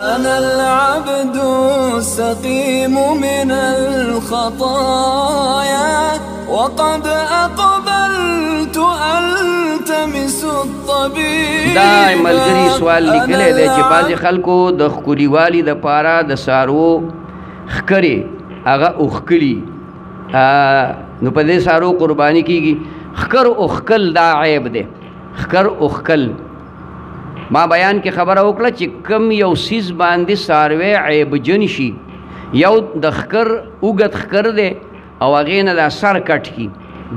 أنا العبد السقيم من الخطايا وقد أقبلت ألتمس الطبيب. دا ملګری سوال لیکلی دی چې بعضې خلکو د ښکلیوالي دپاره د څاروو ښکرې هغه اوښکلي نو په دې څاروو قرباني کېږي. ښکر اوښکل دا عیب دی. ښکر اوښکل ما بیان کې خبره وکړه چې کم یو څیز باندې څاروی عیبجن شي، یو د ښکر اوږد ښکر دی او هغې نه دا سر کټ کي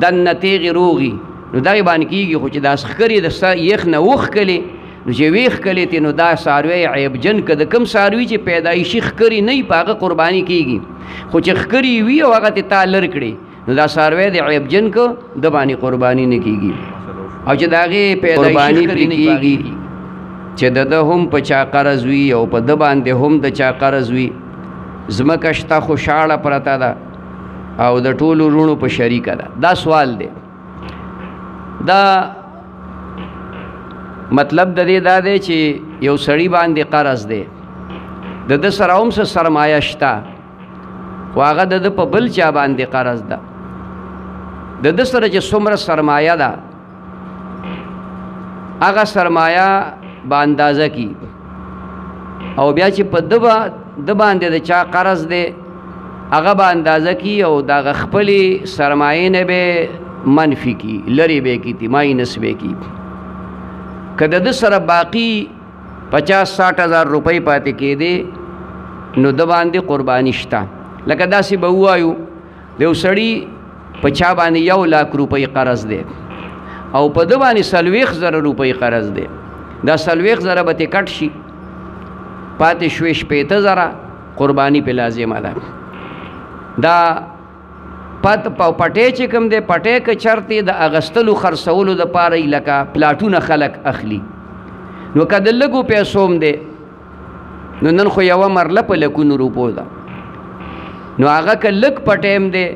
دننه تیغې روغي نو دغې باندې کېږي، خو چې دا ښکر یې د یخ نه وښکلې نو چې ویې ښکلې تې نو دا څاروی عیبجن که د کوم څاروي چې پیدایشي ښکر یې نه وي په هغه قرباني کېږي، خو چې ښکر یې وي او هغه تې تا لر کړې نو دا څاروی د عیبجن که د باندې قرباني نه کېږي. او چې د هغې پیدایشي ښکر یې کېږي چې د ده هم په چا قرض وي او په ده باندې هم د چا قرض وي. ځمکه شته خو شاړه پرته ده او د ټولو وروڼو په شریکه ده. دا سوال دی. دا مطلب د دې دا دی چې یو سړي باندې قرض دی، د ده سره هم څه سرمایه شته خو هغه د ده په بل چا باندې قرض ده. د ده سره چې څومره سرمایه ده هغه سرمایه با اندازه کی او بیا چې په د باندې د چا قرض دی هغه با اندازه کی او د هغه خپلې سرمایې نه به منفي کی، لرې به کی، ماینس به کی. که د ده سره باقي 50-60 هزار روپۍ پاتې کېدې نو د باندې قرباني شته. لکه داسې به ووایو د یو سړي په چا باندې 1 لاک روپۍ قرض دی او په ده باندې 40,000 روپۍ قرض دی. دا 40,000 به تې کټ شي، پاتې شوې 60,000 قرباني پې لازمه ده. دا پټې چې کوم دی پټې که چرتې د اغستلو خرڅولو دپاره لکه پلاټونه خلک اخلي نو که د لږو پیسو هم دی نو نن خو یوه مرله په لکونو روپو ده نو هغه که لږ پټې هم دی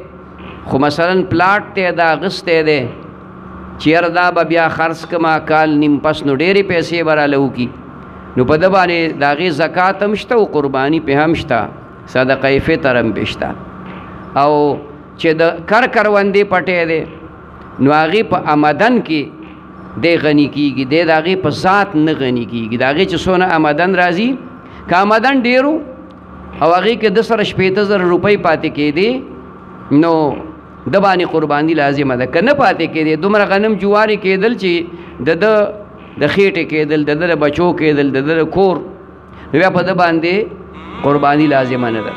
خو مثلا پلاټ دی دا اغستی دی چیر دا به بیا خرڅ کما کال نیم پس نو ډېرې پیسې به راله وکړي نو په ده باندې د هغې زکات هم شته او قرباني پې هم شته، صدقه فطر هم پې شته. او چې د کروندې پټی دی نو هغې په آمدن کې دی غني کېږي، دی د هغې په ذات نه غني کېږي. د هغې چې څونه آمدن راځي که آمدن ډېرو او هغې کې د سره 60,000 روپۍ پاتې کېدې نو د باندې قرباني لازمه ده. که نه پاتې کېدې دومره غنم جوارې کېدل چې د خېټې کېدل، د ده د بچو کېدل، د ده د کور نو بیا په ده باندې قرباني لازمه نه ده.